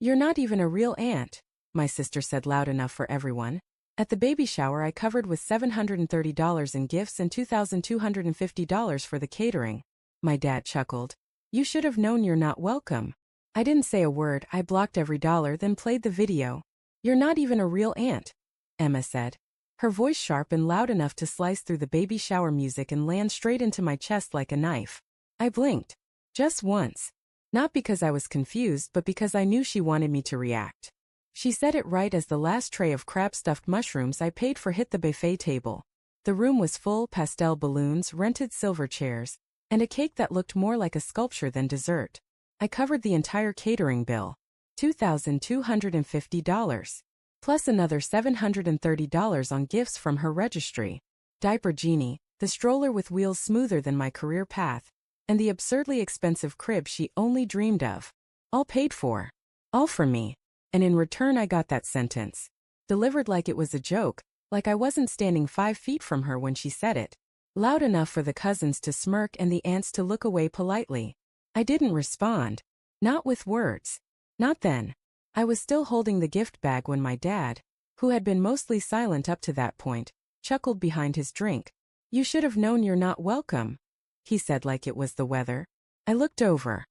You're not even a real aunt, my sister said loud enough for everyone. At the baby shower I covered with $730 in gifts and $2,250 for the catering. My dad chuckled. You should have known you're not welcome. I didn't say a word, I blocked every dollar then played the video. You're not even a real aunt, Emma said. Her voice sharp and loud enough to slice through the baby shower music and land straight into my chest like a knife. I blinked. Just once. Not because I was confused but because I knew she wanted me to react. She said it right as the last tray of crab-stuffed mushrooms I paid for hit the buffet table. The room was full, pastel balloons, rented silver chairs, and a cake that looked more like a sculpture than dessert. I covered the entire catering bill. $2,250. Plus another $730 on gifts from her registry. Diaper Genie, the stroller with wheels smoother than my career path, and the absurdly expensive crib she only dreamed of. All paid for. All from me. And in return I got that sentence. Delivered like it was a joke, like I wasn't standing 5 feet from her when she said it. Loud enough for the cousins to smirk and the aunts to look away politely. I didn't respond. Not with words. Not then. I was still holding the gift bag when my dad, who had been mostly silent up to that point, chuckled behind his drink. You should have known you're not welcome, he said like it was the weather. I looked over.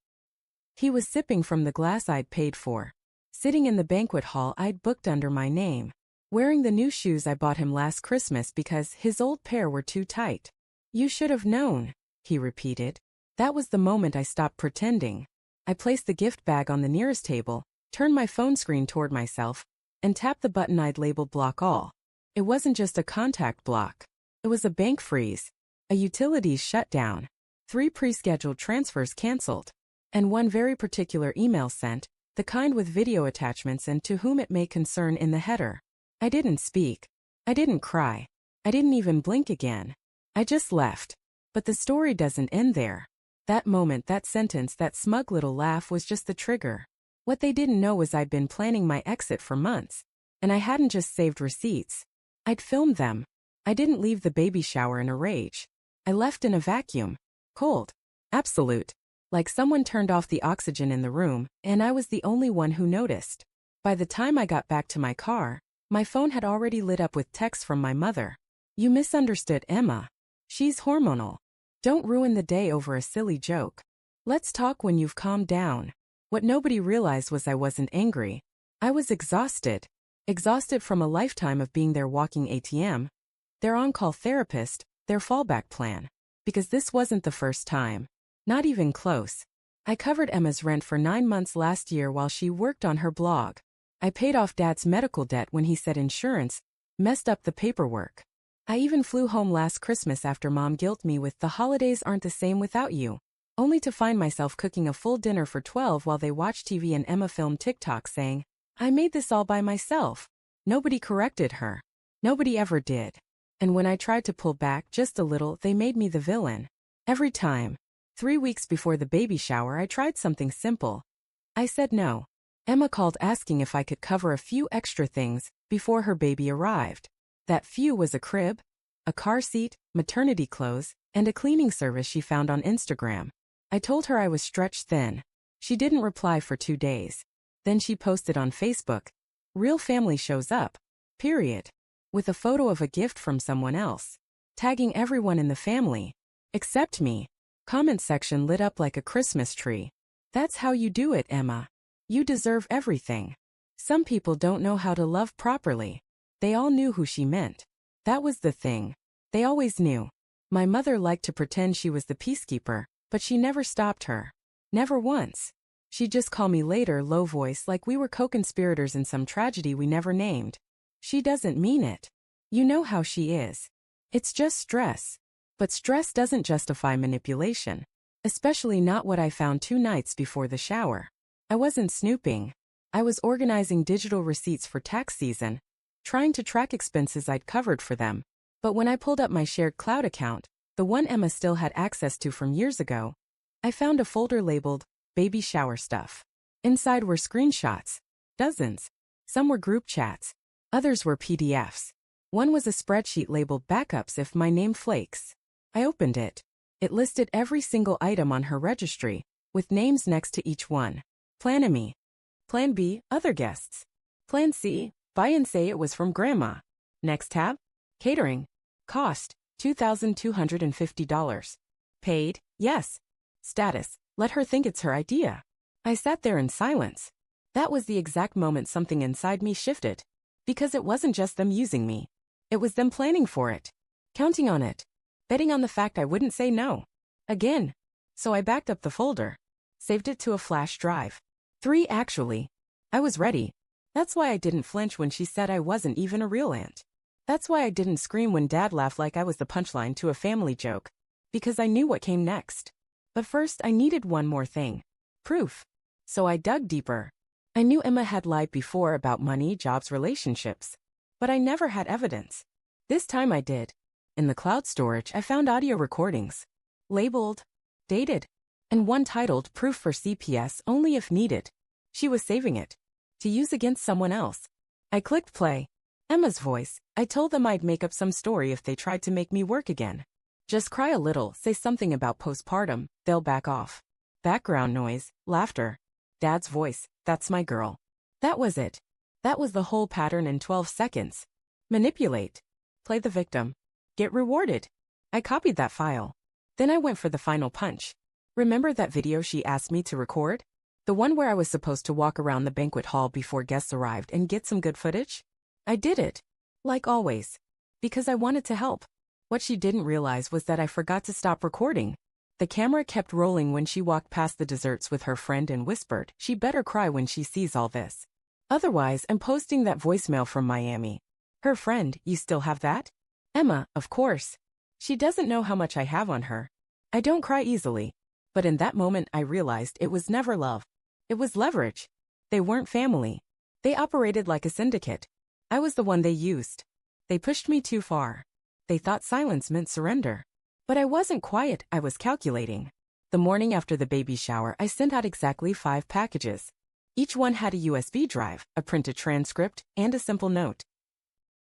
He was sipping from the glass I'd paid for. Sitting in the banquet hall I'd booked under my name. Wearing the new shoes I bought him last Christmas because his old pair were too tight. You should have known, he repeated. That was the moment I stopped pretending. I placed the gift bag on the nearest table, turned my phone screen toward myself, and tapped the button I'd labeled block all. It wasn't just a contact block. It was a bank freeze, a utilities shutdown, 3 pre-scheduled transfers canceled, and one very particular email sent, the kind with video attachments and to whom it may concern in the header. I didn't speak. I didn't cry. I didn't even blink again. I just left. But the story doesn't end there. That moment, that sentence, that smug little laugh was just the trigger. What they didn't know was I'd been planning my exit for months. And I hadn't just saved receipts. I'd filmed them. I didn't leave the baby shower in a rage. I left in a vacuum. Cold. Absolute. Like someone turned off the oxygen in the room, and I was the only one who noticed. By the time I got back to my car, my phone had already lit up with texts from my mother. You misunderstood Emma. She's hormonal. Don't ruin the day over a silly joke. Let's talk when you've calmed down. What nobody realized was I wasn't angry. I was exhausted. Exhausted from a lifetime of being their walking ATM, their on-call therapist, their fallback plan. Because this wasn't the first time. Not even close. I covered Emma's rent for 9 months last year while she worked on her blog. I paid off Dad's medical debt when he said insurance messed up the paperwork. I even flew home last Christmas after Mom guilted me with "the holidays aren't the same without you," only to find myself cooking a full dinner for 12 while they watched TV and Emma filmed TikTok saying, "I made this all by myself." Nobody corrected her. Nobody ever did. And when I tried to pull back just a little, they made me the villain. Every time. 3 weeks before the baby shower I tried something simple. I said no. Emma called asking if I could cover a few extra things before her baby arrived. That few was a crib, a car seat, maternity clothes, and a cleaning service she found on Instagram. I told her I was stretched thin. She didn't reply for 2 days. Then she posted on Facebook, "Real family shows up," period. With a photo of a gift from someone else. Tagging everyone in the family. Except me. Comment section lit up like a Christmas tree. That's how you do it, Emma. You deserve everything. Some people don't know how to love properly. They all knew who she meant. That was the thing. They always knew. My mother liked to pretend she was the peacekeeper, but she never stopped her. Never once. She'd just call me later, low voice, like we were co-conspirators in some tragedy we never named. She doesn't mean it. You know how she is. It's just stress. But stress doesn't justify manipulation. Especially not what I found 2 nights before the shower. I wasn't snooping. I was organizing digital receipts for tax season, trying to track expenses I'd covered for them. But when I pulled up my shared cloud account, the one Emma still had access to from years ago, I found a folder labeled baby shower stuff. Inside were screenshots. Dozens. Some were group chats. Others were PDFs. One was a spreadsheet labeled backups if my name flakes. I opened it. It listed every single item on her registry, with names next to each one. Planemy. Plan B, other guests. Plan C, buy and say it was from grandma. Next tab, catering. Cost, $2,250. Paid, yes. Status, let her think it's her idea. I sat there in silence. That was the exact moment something inside me shifted. Because it wasn't just them using me. It was them planning for it. Counting on it. Betting on the fact I wouldn't say no. Again. So I backed up the folder. Saved it to a flash drive. 3 actually. I was ready. That's why I didn't flinch when she said I wasn't even a real aunt. That's why I didn't scream when Dad laughed like I was the punchline to a family joke. Because I knew what came next. But first I needed one more thing. Proof. So I dug deeper. I knew Emma had lied before about money, jobs, relationships. But I never had evidence. This time I did. In the cloud storage, I found audio recordings. Labeled, dated, and one titled Proof for CPS Only If Needed. She was saving it. To use against someone else. I clicked play. Emma's voice. I told them I'd make up some story if they tried to make me work again. Just cry a little, say something about postpartum, they'll back off. Background noise, laughter. Dad's voice, that's my girl. That was it. That was the whole pattern in 12 seconds. Manipulate. Play the victim. Get rewarded. I copied that file. Then I went for the final punch. Remember that video she asked me to record? The one where I was supposed to walk around the banquet hall before guests arrived and get some good footage? I did it. Like always. Because I wanted to help. What she didn't realize was that I forgot to stop recording. The camera kept rolling when she walked past the desserts with her friend and whispered, she better cry when she sees all this. Otherwise, I'm posting that voicemail from Miami. Her friend, you still have that? Emma, of course. She doesn't know how much I have on her. I don't cry easily. But in that moment I realized it was never love. It was leverage. They weren't family. They operated like a syndicate. I was the one they used. They pushed me too far. They thought silence meant surrender. But I wasn't quiet, I was calculating. The morning after the baby shower, I sent out exactly 5 packages. Each one had a USB drive, a printed transcript, and a simple note.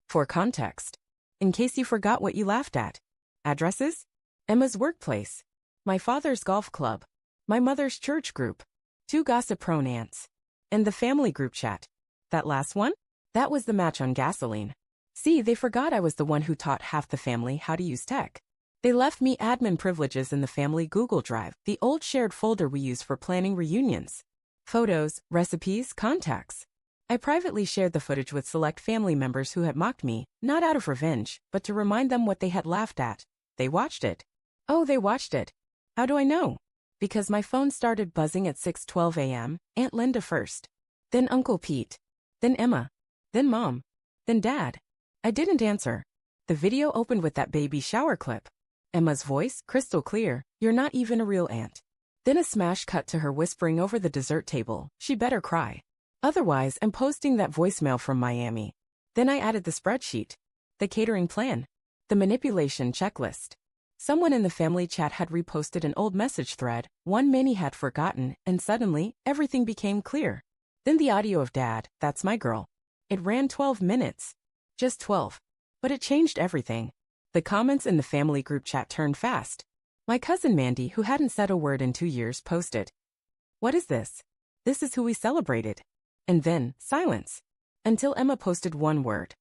For context. In case you forgot what you laughed at. Addresses? Emma's workplace. My father's golf club. My mother's church group. 2 gossip-prone aunts. And the family group chat. That last one? That was the match on gasoline. See, they forgot I was the one who taught half the family how to use tech. They left me admin privileges in the family Google Drive, the old shared folder we use for planning reunions. Photos, recipes, contacts. I privately shared the footage with select family members who had mocked me, not out of revenge, but to remind them what they had laughed at. They watched it. Oh, they watched it. How do I know? Because my phone started buzzing at 6:12 a.m., Aunt Linda first. Then Uncle Pete. Then Emma. Then Mom. Then Dad. I didn't answer. The video opened with that baby shower clip. Emma's voice, crystal clear, you're not even a real aunt. Then a smash cut to her whispering over the dessert table, she better cry. Otherwise, I'm posting that voicemail from Miami. Then I added the spreadsheet. The catering plan. The manipulation checklist. Someone in the family chat had reposted an old message thread, one many had forgotten, and suddenly, everything became clear. Then the audio of Dad, that's my girl. It ran 12 minutes. Just 12. But it changed everything. The comments in the family group chat turned fast. My cousin Mandy, who hadn't said a word in 2 years, posted, "What is this? This is who we celebrated." And then, silence. Until Emma posted one word.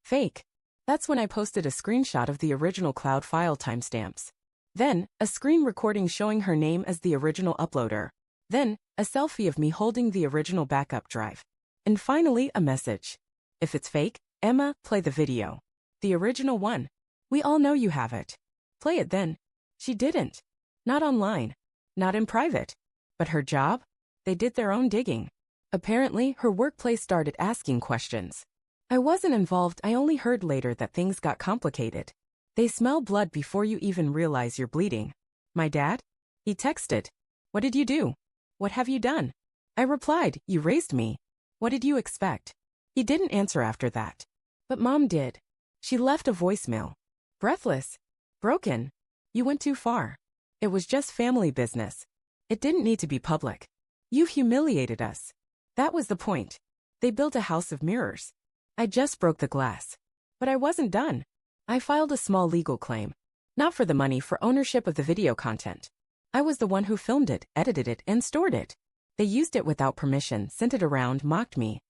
Fake. That's when I posted a screenshot of the original cloud file timestamps. Then, a screen recording showing her name as the original uploader. Then, a selfie of me holding the original backup drive. And finally, a message. If it's fake, Emma, play the video. The original one. We all know you have it. Play it then. She didn't. Not online. Not in private. But her job? They did their own digging. Apparently, her workplace started asking questions. I wasn't involved, I only heard later that things got complicated. They smell blood before you even realize you're bleeding. My dad? He texted. What did you do? What have you done? I replied, you raised me. What did you expect? He didn't answer after that. But Mom did. She left a voicemail. Breathless. Broken. You went too far. It was just family business. It didn't need to be public. You've humiliated us. That was the point. They built a house of mirrors. I just broke the glass. But I wasn't done. I filed a small legal claim. Not for the money, for ownership of the video content. I was the one who filmed it, edited it, and stored it. They used it without permission, sent it around, mocked me.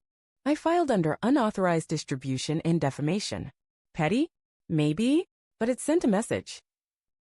I filed under unauthorized distribution and defamation. Petty? Maybe, but it sent a message.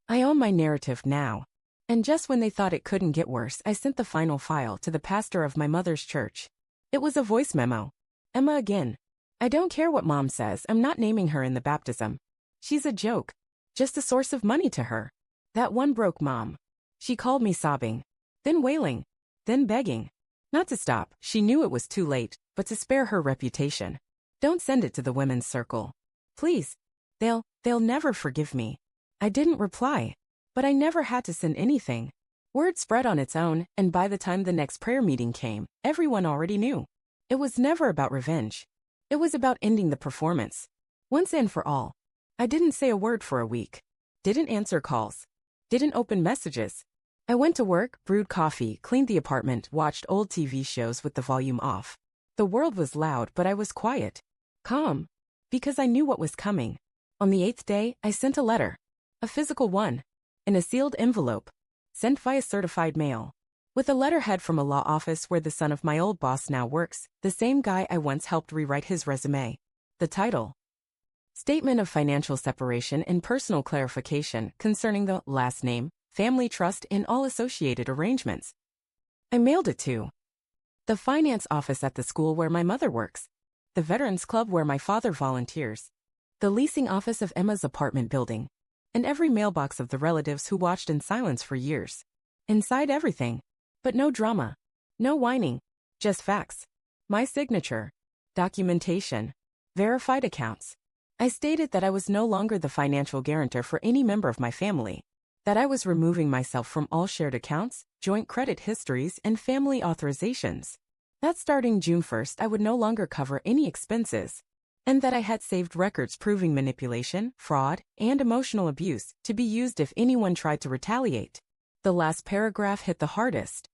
I own my narrative now. And just when they thought it couldn't get worse, I sent the final file to the pastor of my mother's church. It was a voice memo. Emma again. I don't care what Mom says, I'm not naming her in the baptism. She's a joke. Just a source of money to her. That one broke Mom. She called me sobbing. Then wailing. Then begging. Not to stop, she knew it was too late, but to spare her reputation. Don't send it to the women's circle. Please. They'll never forgive me. I didn't reply. But I never had to send anything. Word spread on its own, and by the time the next prayer meeting came, everyone already knew. It was never about revenge. It was about ending the performance. Once and for all. I didn't say a word for a week. Didn't answer calls. Didn't open messages. I went to work, brewed coffee, cleaned the apartment, watched old TV shows with the volume off. The world was loud, but I was quiet. Calm. Because I knew what was coming. On the 8th day, I sent a letter. A physical one. In a sealed envelope. Sent via certified mail. With a letterhead from a law office where the son of my old boss now works, the same guy I once helped rewrite his resume. The title. Statement of Financial Separation and Personal Clarification concerning the last name, family trust, and all associated arrangements. I mailed it to the finance office at the school where my mother works, the Veterans Club where my father volunteers, the leasing office of Emma's apartment building, and every mailbox of the relatives who watched in silence for years. Inside everything. But no drama. No whining. Just facts. My signature. Documentation. Verified accounts. I stated that I was no longer the financial guarantor for any member of my family. That I was removing myself from all shared accounts, joint credit histories, and family authorizations. That starting June 1st I would no longer cover any expenses. And that I had saved records proving manipulation, fraud, and emotional abuse to be used if anyone tried to retaliate. The last paragraph hit the hardest.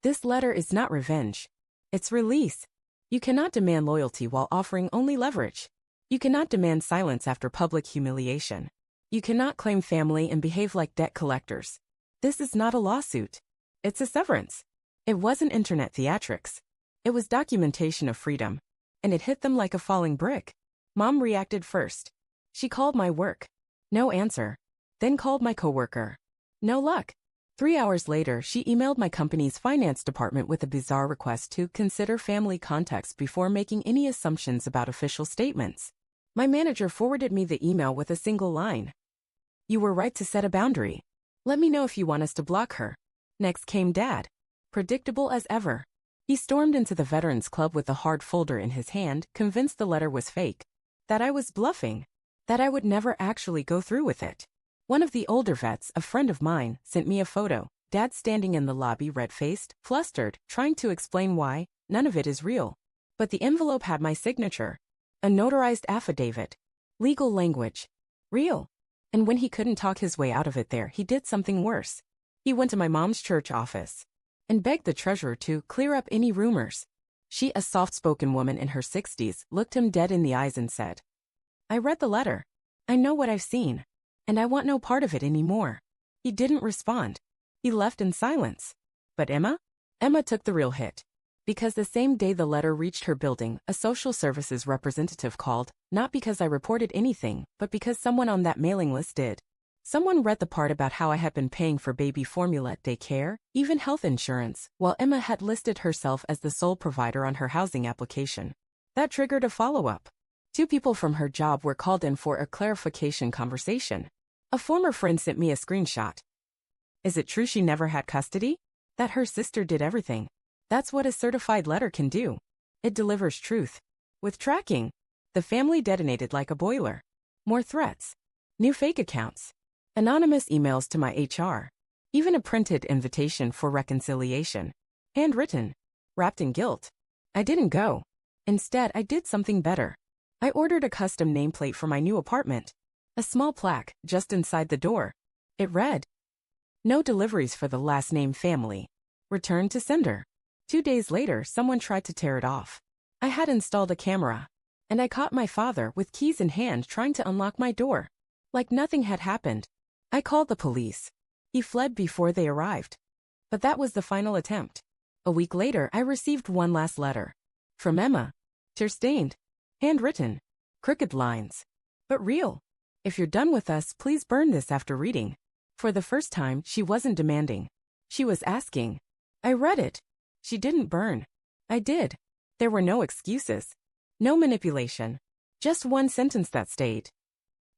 This letter is not revenge. It's release. You cannot demand loyalty while offering only leverage. You cannot demand silence after public humiliation. You cannot claim family and behave like debt collectors. This is not a lawsuit. It's a severance. It wasn't internet theatrics. It was documentation of freedom. And it hit them like a falling brick. Mom reacted first. She called my work. No answer. Then called my coworker. No luck. 3 hours later, she emailed my company's finance department with a bizarre request to consider family context before making any assumptions about official statements. My manager forwarded me the email with a single line. You were right to set a boundary. Let me know if you want us to block her. Next came Dad. Predictable as ever. He stormed into the Veterans Club with a hard folder in his hand, convinced the letter was fake. That I was bluffing. That I would never actually go through with it. One of the older vets, a friend of mine, sent me a photo. Dad standing in the lobby, red-faced, flustered, trying to explain why. None of it is real. But the envelope had my signature. A notarized affidavit. Legal language. Real. And when he couldn't talk his way out of it there, he did something worse. He went to my mom's church office and begged the treasurer to clear up any rumors. She, a soft-spoken woman in her 60s, looked him dead in the eyes and said, I read the letter. I know what I've seen. And I want no part of it anymore. He didn't respond. He left in silence. But Emma? Emma took the real hit. Because the same day the letter reached her building, a social services representative called, not because I reported anything, but because someone on that mailing list did. Someone read the part about how I had been paying for baby formula at daycare, even health insurance, while Emma had listed herself as the sole provider on her housing application. That triggered a follow-up. 2 people from her job were called in for a clarification conversation. A former friend sent me a screenshot. Is it true she never had custody? That her sister did everything. That's what a certified letter can do. It delivers truth. With tracking, the family detonated like a boiler. More threats. New fake accounts. Anonymous emails to my HR. Even a printed invitation for reconciliation. Handwritten. Wrapped in guilt. I didn't go. Instead, I did something better. I ordered a custom nameplate for my new apartment. A small plaque just inside the door. It read, No deliveries for the last name family. Return to sender. 2 days later, someone tried to tear it off. I had installed a camera. And I caught my father with keys in hand trying to unlock my door. Like nothing had happened. I called the police. He fled before they arrived. But that was the final attempt. A week later, I received one last letter. From Emma. Tear-stained. Handwritten. Crooked lines. But real. If you're done with us, please burn this after reading. For the first time, she wasn't demanding. She was asking. I read it. She didn't burn. I did. There were no excuses. No manipulation. Just one sentence that stayed.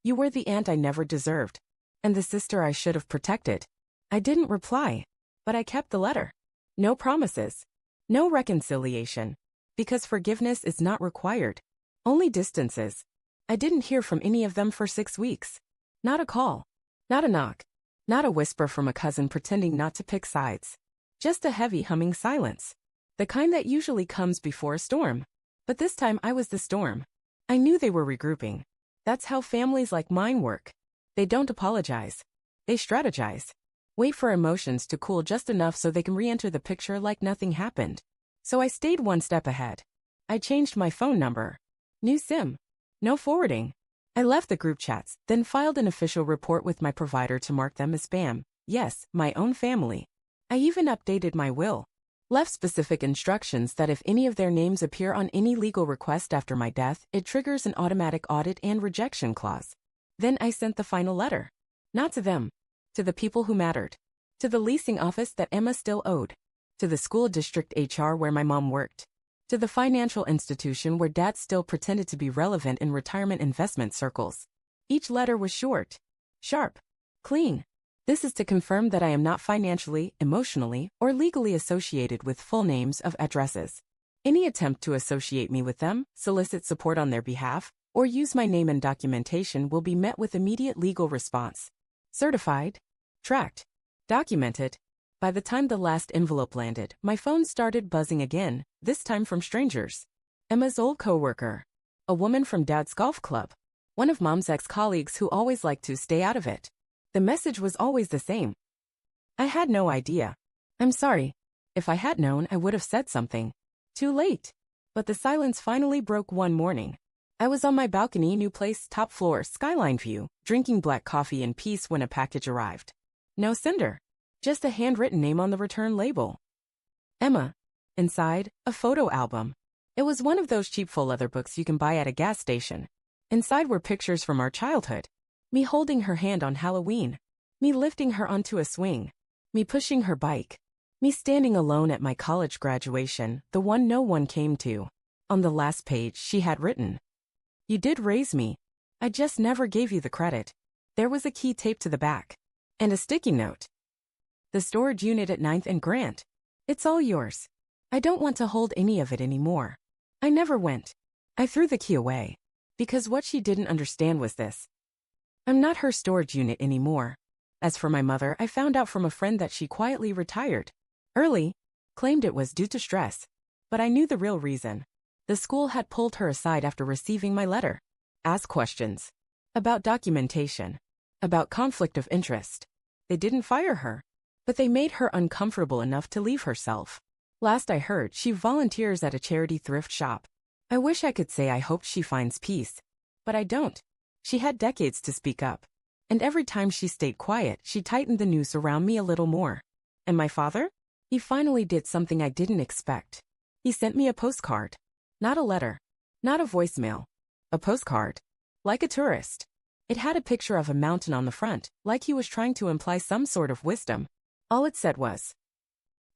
You were the aunt I never deserved. And the sister I should have protected. I didn't reply. But I kept the letter. No promises. No reconciliation. Because forgiveness is not required. Only distances. I didn't hear from any of them for 6 weeks. Not a call. Not a knock. Not a whisper from a cousin pretending not to pick sides. Just a heavy humming silence. The kind that usually comes before a storm. But this time I was the storm. I knew they were regrouping. That's how families like mine work. They don't apologize. They strategize. Wait for emotions to cool just enough so they can re-enter the picture like nothing happened. So I stayed one step ahead. I changed my phone number. New SIM. No forwarding. I left the group chats, then filed an official report with my provider to mark them as spam. Yes, my own family. I even updated my will. Left specific instructions that if any of their names appear on any legal request after my death, it triggers an automatic audit and rejection clause. Then I sent the final letter. Not to them. To the people who mattered. To the leasing office that Emma still owed. To the school district HR where my mom worked. To the financial institution where Dad still pretended to be relevant in retirement investment circles. Each letter was short. Sharp. Clean. This is to confirm that I am not financially, emotionally, or legally associated with full names of addresses. Any attempt to associate me with them, solicit support on their behalf, or use my name and documentation will be met with immediate legal response. Certified. Tracked. Documented. By the time the last envelope landed, my phone started buzzing again, this time from strangers. Emma's old coworker. A woman from Dad's golf club. One of Mom's ex-colleagues who always liked to stay out of it. The message was always the same. I had no idea. I'm sorry. If I had known, I would have said something. Too late. But the silence finally broke one morning. I was on my balcony, new place, top floor, skyline view, drinking black coffee in peace when a package arrived. No sender. Just a handwritten name on the return label. Emma. Inside, a photo album. It was one of those cheap full leather books you can buy at a gas station. Inside were pictures from our childhood. Me holding her hand on Halloween. Me lifting her onto a swing. Me pushing her bike. Me standing alone at my college graduation, the one no one came to. On the last page, she had written, "You did raise me. I just never gave you the credit." There was a key taped to the back. And a sticky note. "The storage unit at 9th and Grant. It's all yours. I don't want to hold any of it anymore." I never went. I threw the key away. Because what she didn't understand was this. I'm not her storage unit anymore. As for my mother, I found out from a friend that she quietly retired. Early. Claimed it was due to stress. But I knew the real reason. The school had pulled her aside after receiving my letter. Asked questions. About documentation. About conflict of interest. They didn't fire her. But they made her uncomfortable enough to leave herself. Last I heard, she volunteers at a charity thrift shop. I wish I could say I hoped she finds peace. But I don't. She had decades to speak up. And every time she stayed quiet, she tightened the noose around me a little more. And my father? He finally did something I didn't expect. He sent me a postcard. Not a letter. Not a voicemail. A postcard. Like a tourist. It had a picture of a mountain on the front, like he was trying to imply some sort of wisdom. All it said was,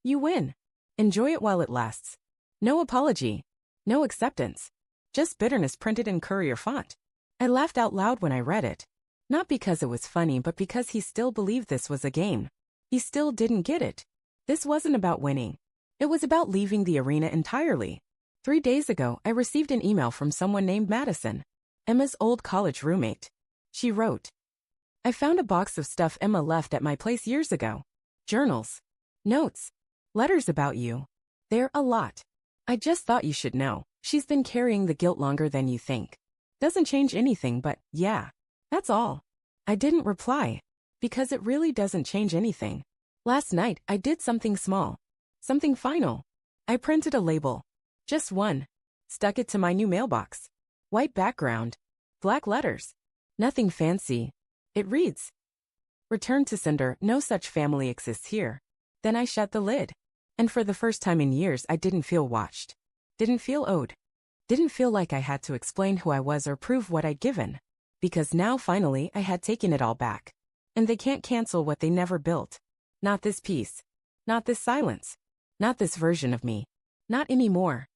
"You win. Enjoy it while it lasts." No apology. No acceptance. Just bitterness printed in courier font. I laughed out loud when I read it. Not because it was funny, but because he still believed this was a game. He still didn't get it. This wasn't about winning. It was about leaving the arena entirely. 3 days ago, I received an email from someone named Madison, Emma's old college roommate. She wrote, "I found a box of stuff Emma left at my place years ago. Journals. Notes. Letters about you. They're a lot. I just thought you should know. She's been carrying the guilt longer than you think. Doesn't change anything, but yeah. That's all." I didn't reply. Because it really doesn't change anything. Last night, I did something small. Something final. I printed a label. Just one. Stuck it to my new mailbox. White background. Black letters. Nothing fancy. It reads, "Return to sender, no such family exists here." Then I shut the lid. And for the first time in years, I didn't feel watched. Didn't feel owed. Didn't feel like I had to explain who I was or prove what I'd given. Because now, finally, I had taken it all back. And they can't cancel what they never built. Not this peace. Not this silence. Not this version of me. Not anymore.